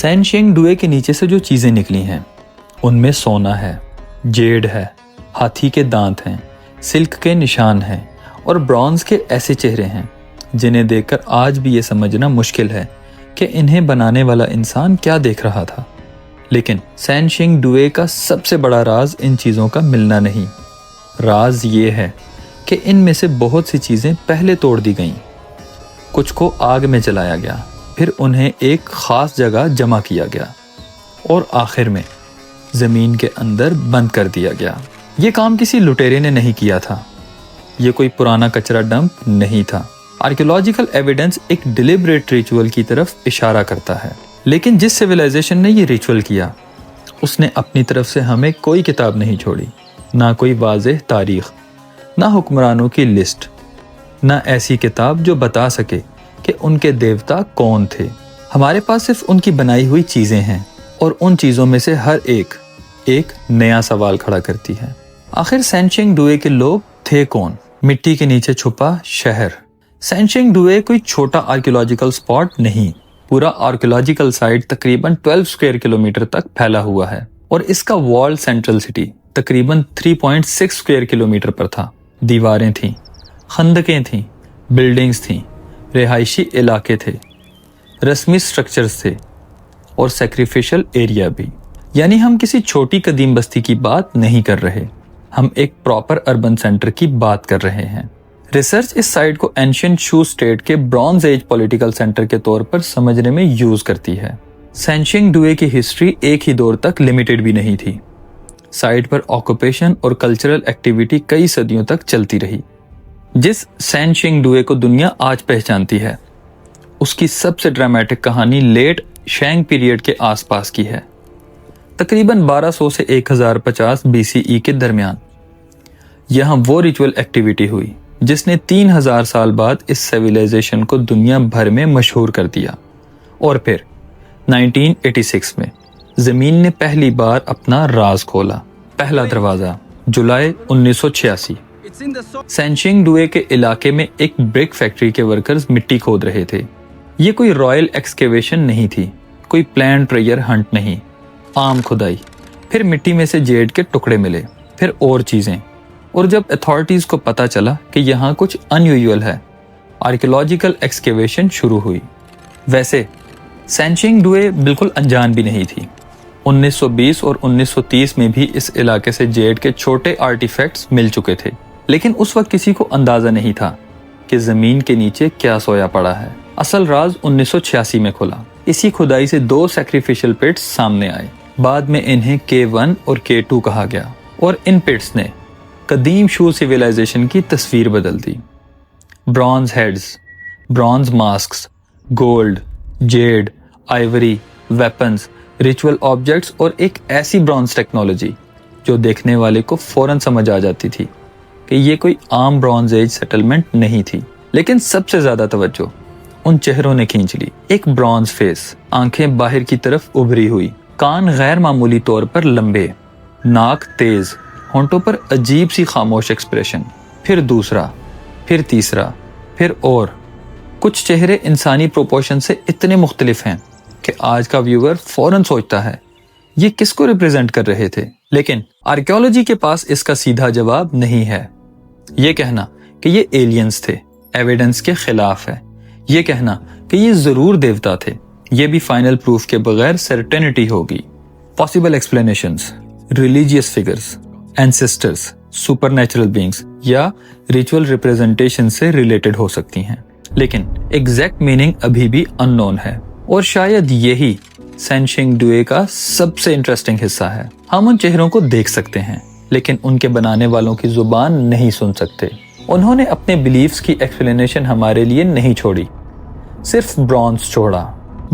सैनशिंग Doue के नीचे से जो चीजें निकली हैं उनमें सोना है, जेड है, हाथी के दांत हैं, सिल्क के निशान हैं और ब्रॉन्ज के ऐसे चेहरे हैं जिन्हें देखकर आज भी ये समझना मुश्किल है कि इन्हें बनाने वाला इंसान क्या देख रहा था। लेकिन सैनशिंग डुए का सबसे बड़ा राज इन चीज़ों का मिलना नहीं। राज ये है कि इनमें से बहुत सी चीज़ें पहले तोड़ दी गईं, कुछ को आग में जलाया गया, फिर उन्हें एक ख़ास जगह जमा किया गया और आखिर में ज़मीन के अंदर बंद कर दिया गया। ये काम किसी लुटेरे ने नहीं किया था, ये कोई पुराना कचरा डंप नहीं था। आर्कियोलॉजिकल एविडेंस एक डिलिबरेट रिचुअल की तरफ इशारा करता है। लेकिन जिस सिविलाइजेशन ने ये रिचुअल किया उसने अपनी तरफ से हमें कोई किताब नहीं छोड़ी, ना कोई वाज़ेह तारीख, ना हुक्मरानों की लिस्ट, ना ऐसी किताब जो बता सके कि उनके देवता कौन थे। हमारे पास सिर्फ उनकी बनाई हुई चीज़ें हैं और उन चीज़ों में से हर एक नया सवाल खड़ा करती है। आखिर सैनशिंग डुए के लोग थे कौन? मिट्टी के नीचे छुपा शहर। सैनशिंग डुए कोई छोटा आर्कियोलॉजिकल स्पॉट नहीं, पूरा आर्कियोलॉजिकल साइट तकरीबन 12 स्क्वायर किलोमीटर तक फैला हुआ है और इसका वॉल सेंट्रल सिटी तकरीबन 3.6 स्क्वायर किलोमीटर पर था। दीवारें थीं, खंदकें थीं, बिल्डिंग्स थीं, रिहायशी इलाके थे, रस्मी स्ट्रक्चर्स थे और सैक्रिफिशियल एरिया भी। यानी हम किसी छोटी कदीम बस्ती की बात नहीं कर रहे, हम एक प्रॉपर अर्बन सेंटर की बात कर रहे हैं। रिसर्च इस साइट को एंशिएंट शू स्टेट के ब्रॉन्ज एज पॉलिटिकल सेंटर के तौर पर समझने में यूज करती है। सैनशिंग डुए की हिस्ट्री एक ही दौर तक लिमिटेड भी नहीं थी। साइट पर ऑक्यूपेशन और कल्चरल एक्टिविटी कई सदियों तक चलती रही। जिस सैनशिंग डुए को दुनिया आज पहचानती है उसकी सबसे ड्रामेटिक कहानी लेट शैंग पीरियड के आसपास की है, तकरीबन 1200 से 1050 BCE के दरमियान। यहाँ वो रिचुअल एक्टिविटी हुई जिसने 3000 साल बाद इस सिविलाइजेशन को दुनिया भर में मशहूर कर दिया। और फिर 1986 में जमीन ने पहली बार अपना राज खोला। पहला दरवाजा, जुलाई 1986। सैनशिंग डुए के इलाके में एक ब्रिक फैक्ट्री के वर्कर्स मिट्टी खोद रहे थे। ये कोई रॉयल एक्सकेवेशन नहीं थी, कोई प्लान ट्रेजर हंट नहीं, आम खुदाई। फिर मिट्टी में से जेड के टुकड़े मिले, फिर और चीजें। और जब अथॉरिटीज को पता चला कि यहाँ कुछ अनयूजुअल है, आर्कियोलॉजिकल एक्सकेवेशन शुरू हुई। वैसे सैनशिंग डुए बिल्कुल अनजान भी नहीं थी। 1920 और 1930 में भी इस इलाके से जेड के छोटे आर्टिफैक्ट्स मिल चुके थे, लेकिन उस वक्त किसी को अंदाजा नहीं था कि जमीन के नीचे क्या सोया पड़ा है। असल राज 1986 में खुला। इसी खुदाई से 2 सैक्रिफिशियल पिट्स सामने आए। बाद में इन्हें K1 और K2 कहा गया और इन पिट्स ने कदीम शू सिविलाइजेशन की तस्वीर बदल दी। Bronze heads, bronze masks, gold, jade, ivory, weapons, ritual objects और एक ऐसी ब्रॉन्ज टेक्नोलॉजी जो देखने वाले को फौरन समझ आ जाती थी कि ये कोई आम ब्रॉन्ज एज सेटलमेंट नहीं थी। लेकिन सबसे ज्यादा तवज्जो उन चेहरों ने खींच ली। एक ब्रॉन्ज फेस, आंखें बाहर की तरफ उभरी हुई, कान गैर मामूली तौर पर लंबे, नाक तेज, होंठों पर अजीब सी खामोश एक्सप्रेशन। फिर दूसरा, फिर तीसरा, फिर और। कुछ चेहरे इंसानी प्रोपोर्शन से इतने मुख्तलिफ हैं कि आज का व्यूअर फौरन सोचता है ये किसको रिप्रेजेंट कर रहे थे। लेकिन आर्कियोलॉजी के पास इसका सीधा जवाब नहीं है। ये कहना कि ये एलियंस थे एविडेंस के खिलाफ है। ये कहना कि ये जरूर देवता थे, ये भी फाइनल प्रूफ के बगैर सर्टेनिटी होगी। Possible explanations, religious figures, ancestors, supernatural beings या रिचुअल रिप्रेजेंटेशन से रिलेटेड हो सकती हैं, लेकिन एग्जैक्ट मीनिंग अभी भी अननोन है। और शायद यही सैनशिंग डुए का सबसे इंटरेस्टिंग हिस्सा है। हम उन चेहरों को देख सकते हैं लेकिन उनके बनाने वालों की जुबान नहीं सुन सकते। उन्होंने अपने बिलीफ्स की एक्सप्लेनेशन हमारे लिए नहीं छोड़ी, सिर्फ ब्रॉन्ज छोड़ा।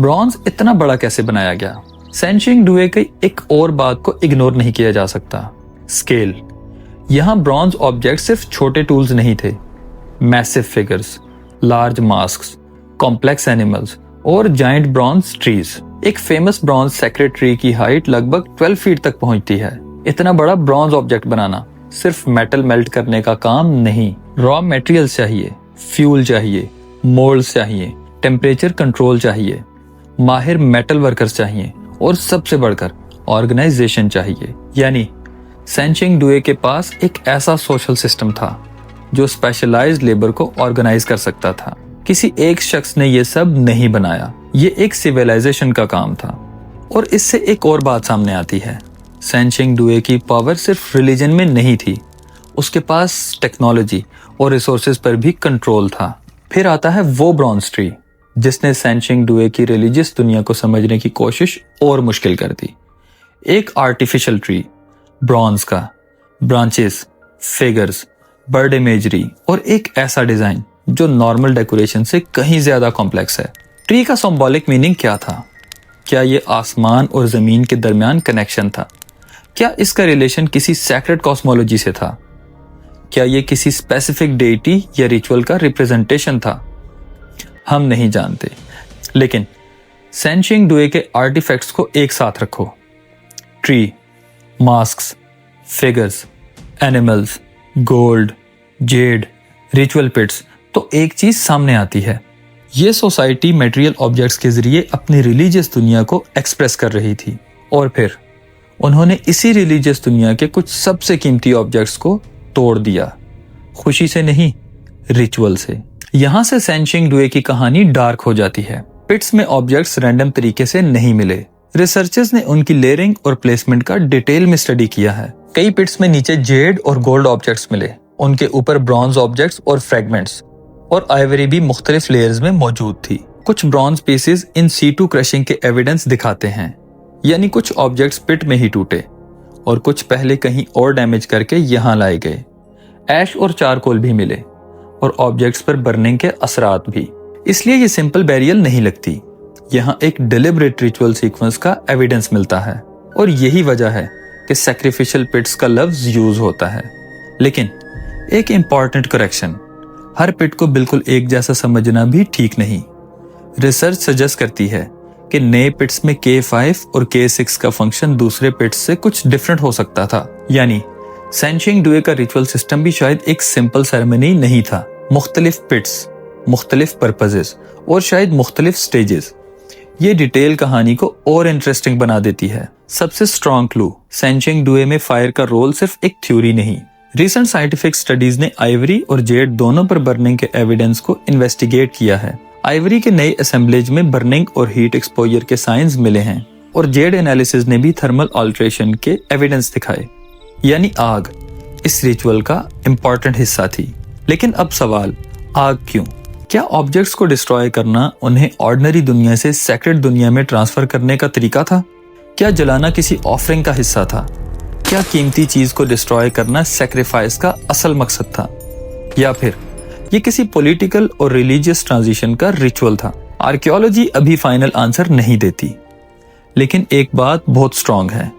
ब्रॉन्ज इतना बड़ा कैसे बनाया गया? सैनशिंग डुए की एक और बात को इग्नोर नहीं किया जा सकता, स्केल। यहाँ ब्रॉन्ज ऑब्जेक्ट सिर्फ छोटे टूल्स नहीं थे, massive figures, large masks, complex animals और जाइंट ब्रॉन्ज ट्रीज। एक फेमस ब्रॉन्ज सेक्रेट ट्री की हाइट लगभग 12 फीट तक पहुंचती है। इतना बड़ा ब्रॉन्ज ऑब्जेक्ट बनाना सिर्फ मेटल मेल्ट करने का काम नहीं, रॉ मटेरियल्स चाहिए, फ्यूल चाहिए, मोल्ड्स चाहिए, टेम्परेचर कंट्रोल चाहिए, माहिर मेटल वर्कर्स चाहिए और सबसे बढ़कर ऑर्गेनाइजेशन चाहिए। यानी सेंचिंग डुए के पास एक ऐसा सोशल सिस्टम था जो स्पेशलाइज्ड लेबर को ऑर्गेनाइज कर सकता था। किसी एक शख्स ने यह सब नहीं बनाया, ये एक सिविलाइजेशन का काम था। और इससे एक और बात सामने आती है, सेंचिंग डुए की पावर सिर्फ रिलीजन में नहीं थी, उसके पास टेक्नोलॉजी और रिसोर्सेज पर भी कंट्रोल था। फिर आता है वो ब्रॉन्ज ट्री जिसने सेंचिंग डुए की रिलीजियस दुनिया को समझने की कोशिश और मुश्किल कर दी। एक आर्टिफिशियल ट्री, ब्रॉन्ज का, ब्रांचेस, फिगर्स, बर्ड इमेजरी और एक ऐसा डिजाइन जो नॉर्मल डेकोरेशन से कहीं ज्यादा कॉम्प्लेक्स है। ट्री का सिंबॉलिक मीनिंग क्या था? क्या ये आसमान और जमीन के दरमियान कनेक्शन था? क्या इसका रिलेशन किसी सैक्रेड कॉस्मोलॉजी से था? क्या ये किसी स्पेसिफिक डेटी या रिचुअल का रिप्रेजेंटेशन था? हम नहीं जानते, लेकिन सेंचिंग डुए के आर्टिफैक्ट्स को एक साथ रखो, tree, masks, figures, animals, gold, jade, ritual pits, तो एक चीज सामने आती है। ये सोसाइटी मटेरियल ऑब्जेक्ट्स के जरिए अपनी रिलीजियस दुनिया को एक्सप्रेस कर रही थी और फिर उन्होंने इसी रिलीजियस दुनिया के कुछ सबसे कीमती ऑब्जेक्ट्स को तोड़ दिया, खुशी से नहीं, रिचुअल से। यहां से सेंचिंग डुए की कहानी डार्क हो जाती है। पिट्स में ऑब्जेक्ट्स रैंडम तरीके से नहीं मिले। रिसर्चर्स ने उनकी लेयरिंग और प्लेसमेंट का डिटेल में स्टडी किया है। कई पिट्स में नीचे जेड और गोल्ड ऑब्जेक्ट्स मिले, उनके ऊपर ब्रॉन्ज ऑब्जेक्ट्स और फ्रेगमेंट्स, और आइवरी भी मुख्तलिफ लेयर्स में मौजूद थी। कुछ bronze pieces in C2 crushing के एविडेंस दिखाते हैं, यानी कुछ ऑब्जेक्ट्स पिट में ही टूटे और कुछ पहले कहीं और डैमेज करके यहाँ लाए गए। ऐश और चारकोल भी मिले और ऑब्जेक्ट्स पर बर्निंग के असरात भी। इसलिए ये सिंपल बैरियल नहीं लगती, यहाँ एक डिलिबरेट रिचुअल सीक्वेंस का एविडेंस मिलता है। और यही वजह है कि सैक्रिफिशियल पिट्स का लफ्ज यूज होता है। लेकिन एक इंपॉर्टेंट करेक्शन, हर पिट को बिल्कुल एक जैसा समझना भी ठीक नहीं। रिसर्च सजेस्ट करती है कि नए पिट्स में K5 और K6 का फंक्शन दूसरे पिट्स से कुछ डिफरेंट हो सकता था। यानी सेंचिंग डुए का रिचुअल सिस्टम भी शायद एक सिंपल सेरेमनी नहीं था। मुख्तलिफ पिट्स, मुख्तलिफ पर्पजेस और शायद मुख्तलिफ स्टेजेस। ये डिटेल कहानी को और इंटरेस्टिंग बना देती है। सबसे स्ट्रॉन्ग क्लू, सेंचिंग डुए में फायर का रोल सिर्फ एक थ्योरी नहीं। रिसेंट साइंटिफिक स्टडीज ने आइवरी और जेड दोनों पर बर्निंग के एविडेंस को इन्वेस्टिगेट किया है। आइवरी के नए असेंबलेज में बर्निंग और हीट एक्सपोजर के साइंस मिले हैं और जेड एनालिसिस ने भी थर्मल अल्ट्रेशन के एविडेंस दिखाए। यानी आग इस रिचुअल का इंपॉर्टेंट हिस्सा थी। लेकिन अब सवाल, आग क्यों? क्या ऑब्जेक्ट्स को डिस्ट्रॉय करना उन्हें ऑर्डिनरी दुनिया से सेक्रेड दुनिया में ट्रांसफर करने का तरीका था? क्या जलाना किसी ऑफरिंग का हिस्सा था? क्या कीमती चीज को डिस्ट्रॉय करना सैक्रिफाइस का असल मकसद था? या फिर ये किसी पॉलिटिकल और रिलीजियस ट्रांजिशन का रिचुअल था? आर्कियोलॉजी अभी फाइनल आंसर नहीं देती, लेकिन एक बात बहुत स्ट्रांग है,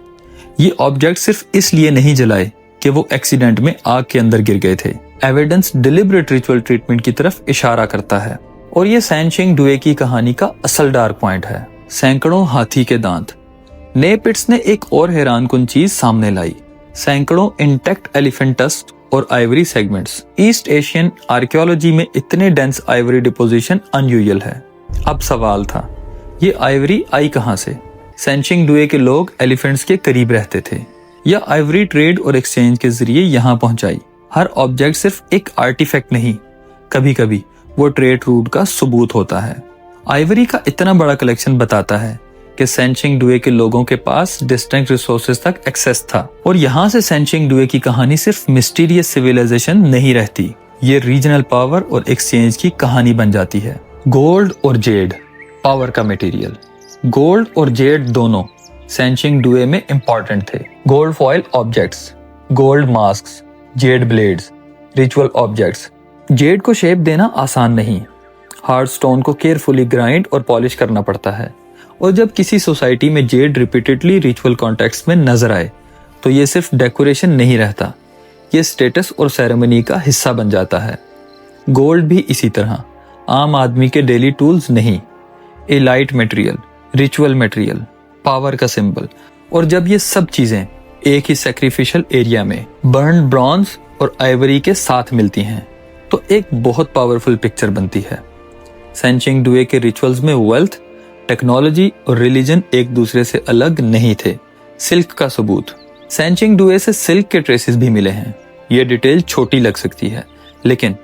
ये ऑब्जेक्ट सिर्फ इसलिए नहीं जलाए कि वो एक्सीडेंट में आग के अंदर गिर गए थे। एविडेंस डिलिबरेट रिचुअल ट्रीटमेंट की तरफ इशारा करता है। और ये सेंचिंग डुए की कहानी का असल डार्क पॉइंट है, सैकड़ों हाथी के दांत। नए पिट्स ने एक और हैरानकुन चीज सामने लाई, सैकड़ों इंटैक्ट एलिफेंट टस्क और Ivory segments. East Asian archaeology में इतने डेंस आइवरी डिपोजिशन अनयूजुअल है। अब सवाल था, ये आइवरी आई कहां से? सेंचिंग डुए के लोग एलिफेंट्स के करीब रहते थे या आइवरी ट्रेड और एक्सचेंज के जरिए यहां पहुंचाई? हर ऑब्जेक्ट सिर्फ एक आर्टिफैक्ट नहीं, कभी कभी वो ट्रेड रूट का सबूत होता है। आइवरी का इतना बड़ा कलेक्शन बताता है कि सेंचिंग डुए के लोगों के पास डिस्टिंक्ट रिसोर्सेज तक एक्सेस था। और यहाँ से सेंचिंग डुए की कहानी सिर्फ मिस्टीरियस सिविलाइजेशन नहीं रहती, ये रीजनल पावर और एक्सचेंज की कहानी बन जाती है। गोल्ड और जेड, पावर का मटेरियल। गोल्ड और जेड दोनों सेंचिंग डुए में इंपॉर्टेंट थे। Gold foil objects, gold masks, Z blades, ritual objects. Z को शेप देना आसान नहीं, हार्ड स्टोन को केयरफुली ग्राइंड और पॉलिश करना पड़ता है। और जब किसी सोसाइटी में जेड रिपीटेडली रिचुअल कॉन्टेक्स्ट में नजर आए तो ये सिर्फ डेकोरेशन नहीं रहता, ये स्टेटस और सेरेमनी का हिस्सा बन जाता है। गोल्ड भी इसी तरह, आम आदमी के डेली टूल्स नहीं, elite material, ritual material, power का सिंबल। और जब ये सब चीजें एक ही सैक्रिफिशियल एरिया में बर्न ब्रॉन्ज और आइवरी के साथ मिलती हैं तो एक बहुत पावरफुल पिक्चर बनती है। सेंचिंग डुए के रिचुअल्स में वेल्थ, टेक्नोलॉजी और रिलीजन एक दूसरे से अलग नहीं थे। सिल्क का सबूत, सैनचिंग डुए से सिल्क के ट्रेसेस भी मिले हैं। ये डिटेल छोटी लग सकती है, लेकिन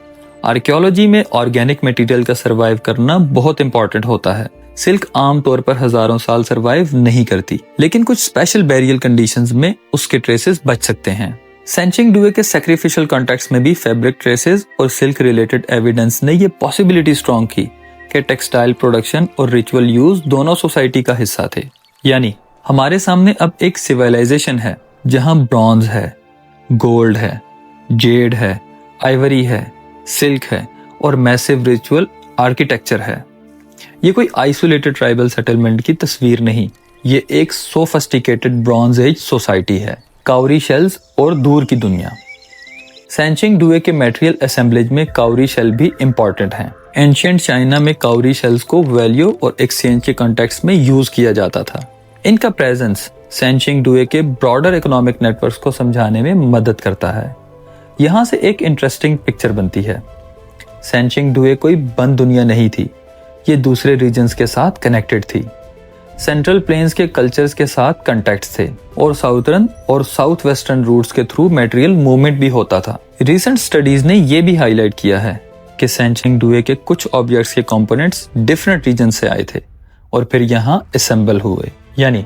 आर्कियोलॉजी में ऑर्गेनिक मटेरियल का सर्वाइव करना बहुत इंपॉर्टेंट होता है। सिल्क आमतौर पर हजारों साल सर्वाइव नहीं करती, लेकिन कुछ स्पेशल बैरियल कंडीशंस में उसके ट्रेसेस बच सकते हैं। सैनचिंग डुए के सैक्रिफिशियल कॉन्टेक्स्ट में भी फैब्रिक ट्रेसेस और सिल्क रिलेटेड एविडेंस ने ये पॉसिबिलिटी स्ट्रॉन्ग की कि टेक्सटाइल प्रोडक्शन और रिचुअल यूज दोनों सोसाइटी का हिस्सा थे। यानी हमारे सामने अब एक सिविलाइजेशन है जहां ब्रॉन्ज है, गोल्ड है, जेड है, आइवरी है, सिल्क है और मैसिव रिचुअल आर्किटेक्चर है। ये कोई आइसोलेटेड ट्राइबल सेटलमेंट की तस्वीर नहीं, ये एक सोफिस्टिकेटेड ब्रॉन्ज एज सोसाइटी है। काउरी शेल्स और दूर की दुनिया। सैनचिंग डुए के मटेरियल असेंबलेज में काउरी शेल भी इंपॉर्टेंट हैं। एंशिएंट चाइना में काउरी शेल्स को वैल्यू और एक्सचेंज के कॉन्टेक्स्ट में यूज किया जाता था। इनका प्रेजेंस सैनचिंग डुए के ब्रॉडर इकोनॉमिक नेटवर्क्स को समझाने में मदद करता है। यहाँ से एक इंटरेस्टिंग पिक्चर बनती है। सैनचिंग डुए कोई बंद दुनिया नहीं थी, ये दूसरे रीजन्स के साथ कनेक्टेड थी। सेंट्रल प्लेन्स के कल्चर्स के साथ कॉन्टैक्ट्स थे और साउथर्न और साउथ वेस्टर्न रूट्स के थ्रू मटेरियल मूवमेंट भी होता था। रिसेंट स्टडीज ने यह भी हाईलाइट किया है कि सैनचिंग डुए के कुछ ऑब्जेक्ट्स के कंपोनेंट्स डिफरेंट रीजन से आए थे और फिर यहाँ असेंबल हुए। यानी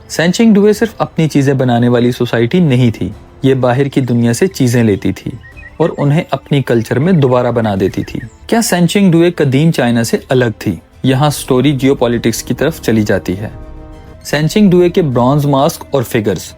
सैनचिंग डुए सिर्फ अपनी चीजें बनाने वाली सोसाइटी नहीं थी, ये बाहर की दुनिया से चीजें लेती थी और उन्हें अपनी कल्चर में दोबारा बना देती थी। क्या सैनचिंग डुए कदीम चाइना से अलग थी? यहाँ स्टोरी जियोपॉलिटिक्स की तरफ चली जाती है। सैनचिंग डुए के ब्रॉन्ज मास्क और फिगर्स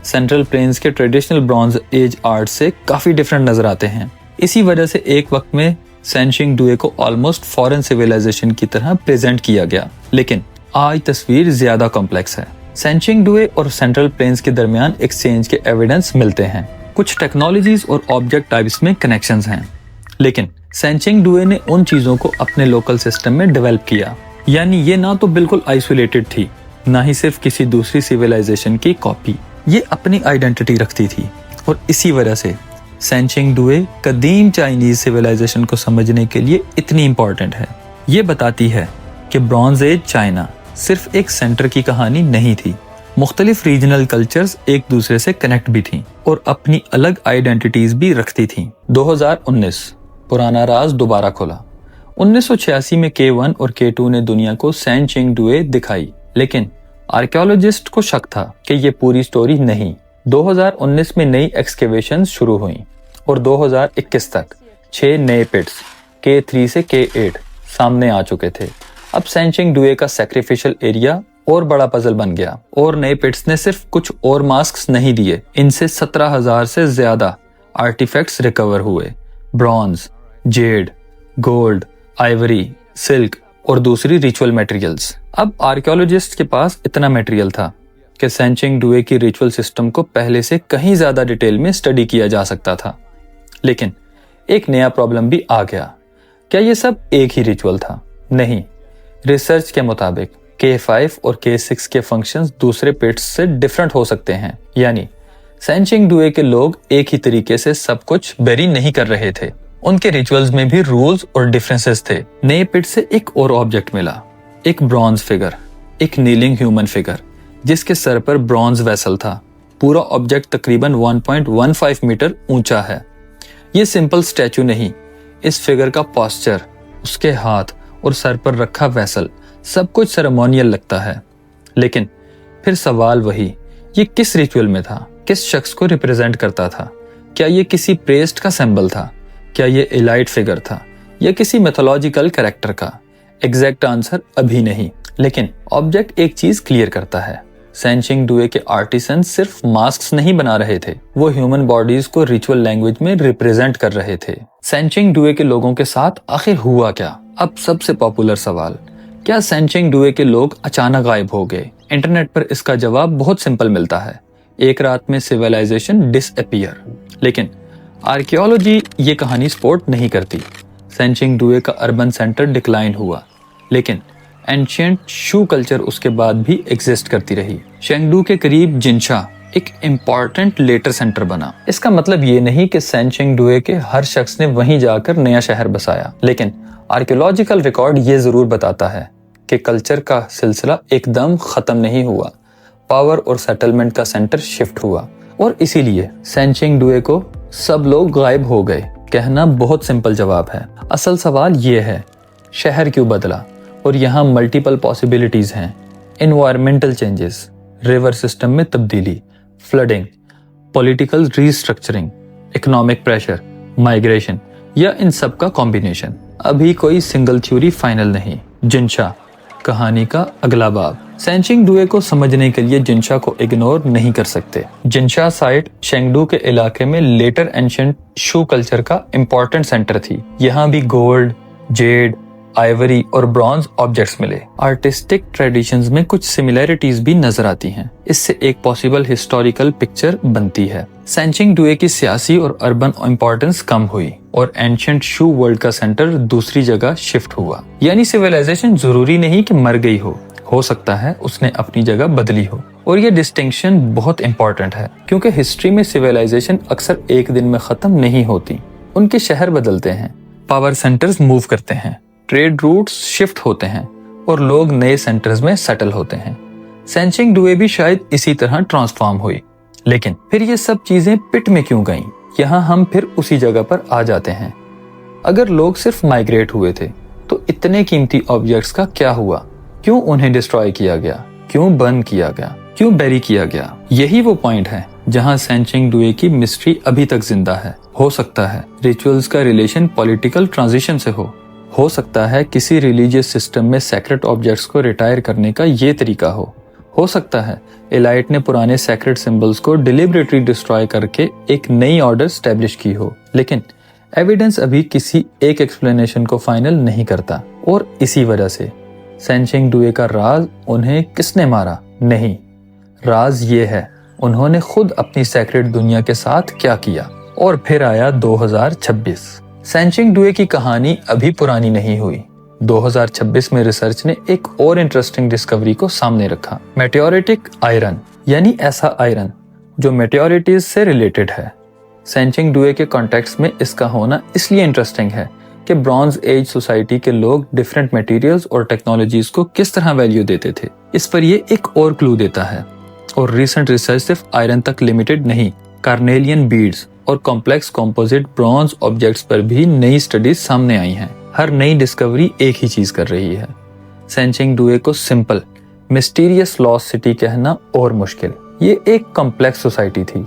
सेंट्रल प्लेन्स के ट्रेडिशनल ब्रॉन्ज एज आर्ट से काफी डिफरेंट नजर आते हैं। इसी वजह से एक वक्त में सैनचिंग डुए को ऑलमोस्ट फॉरेन सिविलाइजेशन की तरह प्रेजेंट किया गया, लेकिन आज तस्वीर ज्यादा कॉम्प्लेक्स है। सैनचिंग डुए और सेंट्रल प्लेन्स के दरमियान एक्सचेंज के एविडेंस मिलते हैं। कुछ टेक्नोलॉजीज और ऑब्जेक्ट टाइप्स में कनेक्शंस हैं, लेकिन सैनचिंग डुए ने उन चीजों को अपने लोकल सिस्टम में डेवलप किया। यानी ये ना तो बिल्कुल आइसोलेटेड थी, ना ही सिर्फ किसी दूसरी सिविलाइजेशन की कॉपी। ये अपनी आइडेंटिटी रखती थी और इसी वजह से सैनचिंग डुए कदीम चाइनीज सिविलाइजेशन को समझने के लिए इतनी इंपॉर्टेंट है। ये बताती है कि ब्रॉन्ज एज चाइना सिर्फ एक सेंटर की कहानी नहीं थी। मुख्तलिफ रीजनल कल्चर्स एक दूसरे से कनेक्ट भी थीं और अपनी अलग आइडेंटिटीज भी रखती थीं। 2019 पुराना राज दोबारा खुला। 1986 में K1 और K2 ने दुनिया को सैनचिंग डुए दिखाई, लेकिन आर्कियोलॉजिस्ट को शक था कि ये पूरी स्टोरी नहीं। 2019 में नई एक्सकेवेशंस शुरू हुई और 2021 तक 6 नए पिट्स K3 से K8 सामने आ चुके थे। अब सैनचिंग डुए का सैक्रिफिशियल एरिया और बड़ा पजल बन गया और नए पिट्स ने सिर्फ कुछ और मास्क्स नहीं दिए, इनसे 17,000 से ज्यादा आर्टिफैक्ट्स रिकवर हुए। Bronze, jade, gold, ivory, silk और दूसरी रिचुअल मटेरियल्स। अब आर्कियोलॉजिस्ट के पास इतना मटेरियल था कि सैनचिंग डुए की रिचुअल सिस्टम को पहले से कहीं ज्यादा डिटेल में स्टडी किया जा सकता था। लेकिन एक नया प्रॉब्लम भी आ गया। क्या ये सब एक ही रिचुअल था? नहीं। रिसर्च के मुताबिक K5 और K6 के फंक्शंस दूसरे पिट्स से डिफरेंट हो सकते हैं। यानी सैनचिंग डुए के लोग एक ही तरीके से सब कुछ बेरी नहीं कर रहे थे, उनके रिचुअल्स में भी रूल्स और डिफरेंसेस थे। नए पिट से एक और ऑब्जेक्ट मिला, एक ब्रॉन्ज फिगर, एक नीलिंग ह्यूमन फिगर जिसके सर पर ब्रॉन्ज वेसल था। पूरा ऑब्जेक्ट तकरीबन 1.15 मीटर ऊंचा है। ये सिंपल स्टैचू नहीं, इस फिगर का पोस्चर, उसके हाथ और सर पर रखा वेसल, सब कुछ सेरेमोनियल लगता है। लेकिन फिर सवाल वही, ये किस रिचुअल में था? किस शख्स को रिप्रेजेंट करता था? क्या ये किसी प्रेस्ट का सिंबल था? क्या ये एलाइट फिगर था या किसी मैथोलॉजिकल कैरेक्टर का? एग्जैक्ट आंसर अभी नहीं, लेकिन ऑब्जेक्ट एक चीज क्लियर करता है। सैनचिंग डुए के आर्टिसन सिर्फ मास्क्स नहीं बना रहे थे, वो ह्यूमन बॉडीज को रिचुअल लैंग्वेज में रिप्रेजेंट कर रहे थे। सैनचिंग डुए के लोगों के साथ आखिर हुआ क्या? अब सबसे पॉपुलर सवाल, क्या सैनचिंग डुए के लोग अचानक गायब हो गए? इंटरनेट पर इसका जवाब बहुत सिंपल मिलता है, एक रात में सिविलाइजेशन डिसअपीयर। लेकिन आर्कियोलॉजी ये कहानी सपोर्ट नहीं करती। सैनचिंग डुए का अर्बन सेंटर डिक्लाइन हुआ, लेकिन एंशिएंट शू कल्चर उसके बाद भी एग्जिस्ट करती रही। शेंगडू के करीब जिनशा एक इम्पॉर्टेंट लेटर सेंटर बना। इसका मतलब ये नहीं कि सैनचिंग डुए के हर शख्स ने वहीं जाकर नया शहर बसाया, लेकिन आर्कियोलॉजिकल रिकॉर्ड ये जरूर बताता है कि कल्चर का सिलसिला एकदम खत्म नहीं हुआ, पावर और सेटलमेंट का सेंटर शिफ्ट हुआ। और इसीलिए सेंचिंग डुए को सब लोग गायब हो गए कहना बहुत सिंपल जवाब है। असल सवाल ये है, शहर क्यों बदला? और यहाँ मल्टीपल पॉसिबिलिटीज हैं। एनवायरमेंटल चेंजेस, रिवर सिस्टम में तब्दीली, flooding, political restructuring, economic pressure, migration, या इन सब का कॉम्बिनेशन। अभी कोई सिंगल थ्योरी फाइनल नहीं। जिनशा, कहानी का अगला बाब। सेंचिंग डुए को समझने के लिए जिनशा को इग्नोर नहीं कर सकते। जिनशा साइट शेंगडू के इलाके में लेटर एंशिएंट शू कल्चर का इंपॉर्टेंट सेंटर थी। यहाँ भी गोल्ड, जेड, आइवरी और ब्रॉन्ज ऑब्जेक्ट्स मिले। आर्टिस्टिक ट्रेडिशंस में कुछ सिमिलैरिटीज भी नजर आती हैं। इससे एक पॉसिबल हिस्टोरिकल पिक्चर बनती है। सेंचिंग डुए की सियासी और अर्बन इंपॉर्टेंस कम हुई और एंशिएंट शू वर्ल्ड का सेंटर दूसरी जगह शिफ्ट हुआ। यानी सिविलाइजेशन जरूरी नहीं कि मर गई हो सकता है उसने अपनी जगह बदली हो। और ये डिस्टिंक्शन बहुत इंपॉर्टेंट है क्योंकि हिस्ट्री में सिविलाइजेशन अक्सर एक दिन में खत्म नहीं होती। उनके शहर बदलते हैं, पावर सेंटर्स मूव करते हैं, ट्रेड रूट्स शिफ्ट होते हैं और लोग नए सेंटर्स में सेटल होते हैं। सेंचिंग डुए भी शायद इसी तरह ट्रांसफॉर्म हुई। लेकिन फिर ये सब चीजें पिट में क्यों गईं? यहाँ हम फिर उसी जगह पर आ जाते हैं। अगर लोग सिर्फ माइग्रेट हुए थे तो इतने कीमती ऑब्जेक्ट्स का क्या हुआ? क्यों उन्हें डिस्ट्रॉय किया गया? क्यों बर्न किया गया? क्यों बैरी किया गया? यही वो पॉइंट है जहाँ सेंचिंग डुए की मिस्ट्री अभी तक जिंदा है। हो सकता है रिचुअल्स का रिलेशन पॉलिटिकल ट्रांजिशन से हो सकता है किसी रिलीजियस सिस्टम में सैक्रेड ऑब्जेक्ट्स को रिटायर करने का ये तरीका हो सकता है एलाइट ने पुराने सैक्रेड सिंबल्स को डिलिबरेटली डिस्ट्रॉय करके एक नई ऑर्डर स्टैब्लिश की हो। लेकिन एविडेंस अभी किसी एक एक्सप्लेनेशन को फाइनल नहीं करता। और इसी वजह से सेंचिंग डुए का राज उन्हें किसने मारा नहीं, राज ये है उन्होंने खुद अपनी सैक्रेड दुनिया के साथ क्या किया। और फिर आया 2026। सेंचिंग डुए की कहानी अभी पुरानी नहीं हुई। 2026 में रिसर्च ने एक और इंटरेस्टिंग डिस्कवरी को सामने रखा। मेटेओरिटिक आयरन, यानी ऐसा आयरन जो मेटेओरिटीज से रिलेटेड है। सेंचिंग डुए के कॉन्टेक्स्ट में इसका होना इसलिए इंटरेस्टिंग है कि ब्रॉन्ज एज सोसाइटी के लोग डिफरेंट मटेरियल्स और टेक्नोलॉजीज को किस तरह वैल्यू देते थे। इस पर ये एक और क्लू देता है। और रिसेंट रिसर्च सिर्फ आयरन तक लिमिटेड नहीं, कार्नेलियन बीड्स और कॉम्प्लेक्स कंपोजिट ब्रॉन्ज ऑब्जेक्ट्स पर भी नई स्टडीज सामने आई हैं। हर नई डिस्कवरी एक ही चीज कर रही है। सेंचिंग डुए को सिंपल मिस्टीरियस लॉस्ट सिटी कहना और मुश्किल। ये एक कॉम्प्लेक्स सोसाइटी थी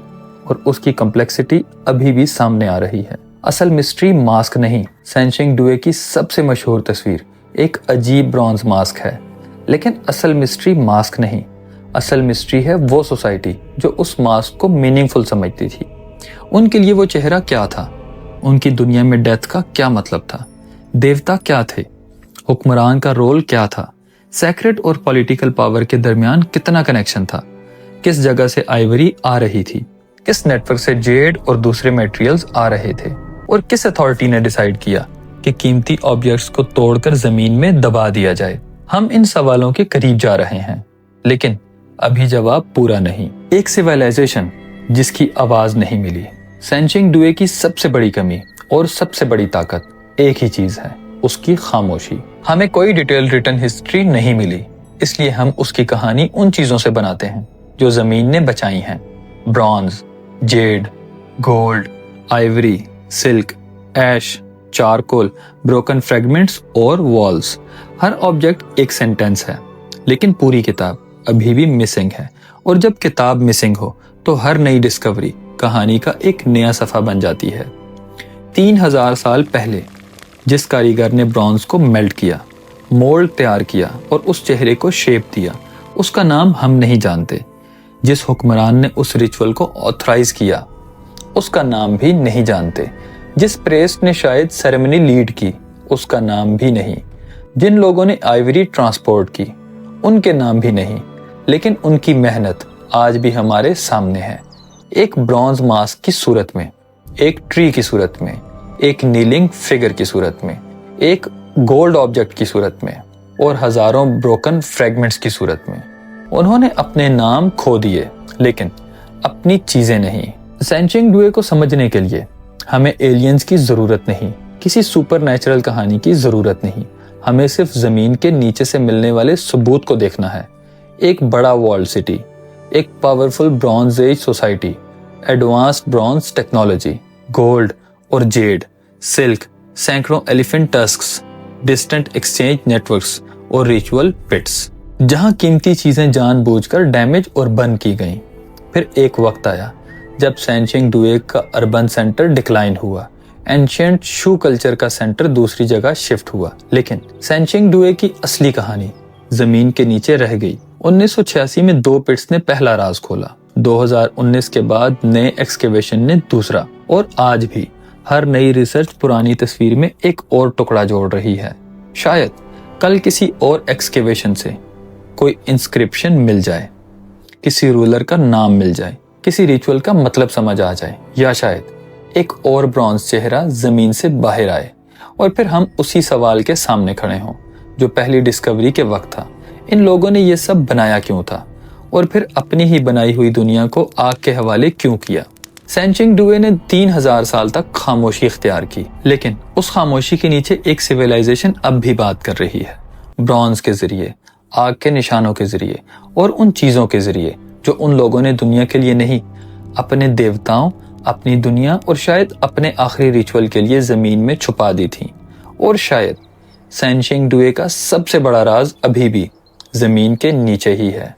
और उसकी कॉम्प्लेक्सिटी अभी भी सामने आ रही है। असल मिस्ट्री मास्क नहीं, सेंचिंग डुए की सबसे मशहूर तस्वीर एक अजीब ब्रॉन्ज मास्क है। लेकिन असल मिस्ट्री मास्क नहीं, असल मिस्ट्री है वो सोसाइटी जो उस मास्क को मीनिंगफुल समझती थी। उनके लिए वो चेहरा क्या था? उनकी दुनिया में डेथ का क्या मतलब था? देवता क्या थे? हुक्मरान का रोल क्या था? सैक्रेड और पॉलिटिकल पावर के दरमियान कितना कनेक्शन था? किस जगह से आइवरी आ रही थी? किस नेटवर्क से जेड और दूसरे मटेरियल्स आ रहे थे? और किस अथॉरिटी ने डिसाइड किया कि कीमती ऑब्जेक्ट्स को तोड़कर जमीन में दबा दिया जाए? हम इन सवालों के करीब जा रहे हैं, लेकिन अभी जवाब पूरा नहीं। एक सिविलाइजेशन जिसकी आवाज नहीं मिली। सेंचिंग डुए की सबसे बड़ी कमी और सबसे बड़ी ताकत एक ही चीज है, उसकी खामोशी। हमें कोई डिटेल रिटन हिस्ट्री नहीं मिली, इसलिए हम उसकी कहानी उन चीजों से बनाते हैं जो जमीन ने बचाई हैं। Bronze, jade, gold, ivory, silk, ash, charcoal, broken fragments और वॉल्स। हर ऑब्जेक्ट एक सेंटेंस है, लेकिन पूरी किताब अभी भी मिसिंग है। और जब किताब मिसिंग हो तो हर नई डिस्कवरी कहानी का एक नया सफा बन जाती है। 3000 साल पहले जिस कारीगर ने ब्रॉन्ज को मेल्ट किया, मोल्ड तैयार किया और उस चेहरे को शेप दिया, उसका नाम हम नहीं जानते। जिस हुक्मरान ने उस रिचुअल को ऑथराइज किया, उसका नाम भी नहीं जानते। जिस प्रेस्ट ने शायद सेरेमनी लीड की, उसका नाम भी नहीं। जिन लोगों ने आइवरी ट्रांसपोर्ट की, उनके नाम भी नहीं। लेकिन उनकी मेहनत आज भी हमारे सामने है, एक ब्रॉन्ज मास्क की सूरत में, एक ट्री की सूरत में, एक नीलिंग फिगर की सूरत में, एक गोल्ड ऑब्जेक्ट की सूरत में और हजारों ब्रोकन फ्रेगमेंट्स की सूरत में। उन्होंने अपने नाम खो दिए, लेकिन अपनी चीजें नहीं। सेंचिंग डुए को समझने के लिए हमें एलियंस की जरूरत नहीं, किसी सुपर नेचुरल कहानी की जरूरत नहीं। हमें सिर्फ जमीन के नीचे से मिलने वाले सबूत को देखना है। एक बड़ा वॉल्ड सिटी, एक powerful bronze age society, advanced bronze technology, gold और जेड, सिल्क, सैकड़ों elephant tusks, distant exchange networks और रिचुअल पिट्स, जहां कीमती चीजें जानबूझकर डैमेज और बर्न की गईं। फिर एक वक्त आया जब सैनशिंग डुए का अर्बन सेंटर डिक्लाइन हुआ। एंशिएंट शू कल्चर का सेंटर दूसरी जगह शिफ्ट हुआ, लेकिन सैनशिंग डुए की असली कहानी जमीन के नीचे रह गई। 1986 में 2 पिट्स ने पहला राज खोला, 2019 के बाद नए एक्सकेवेशन ने दूसरा, और आज भी हर नई रिसर्च पुरानी तस्वीर में एक और टुकड़ा जोड़ रही है। शायद कल किसी और एक्सकेवेशन से कोई इंस्क्रिप्शन मिल जाए, किसी रूलर का नाम मिल जाए, किसी रिचुअल का मतलब समझ आ जाए, या शायद एक और ब्रॉन्ज चेहरा जमीन से बाहर आए और फिर हम उसी सवाल के सामने खड़े हों जो पहली डिस्कवरी के वक्त था। इन लोगों ने ये सब बनाया क्यों था, और फिर अपनी ही बनाई हुई दुनिया को आग के हवाले क्यों किया। सैनशिंग डुए ने 3000 साल तक खामोशी इख्तियार की, लेकिन उस खामोशी के नीचे एक सिविलाइजेशन अब भी बात कर रही है, ब्रॉन्ज के जरिए, आग के निशानों के जरिए और उन चीजों के जरिए जो उन लोगों ने दुनिया के लिए नहीं, अपने देवताओं, अपनी दुनिया और शायद अपने आखिरी रिचुअल के लिए जमीन में छुपा दी थी। और शायद सैनशिंग डुए का सबसे बड़ा राज अभी भी जमीन के नीचे ही है।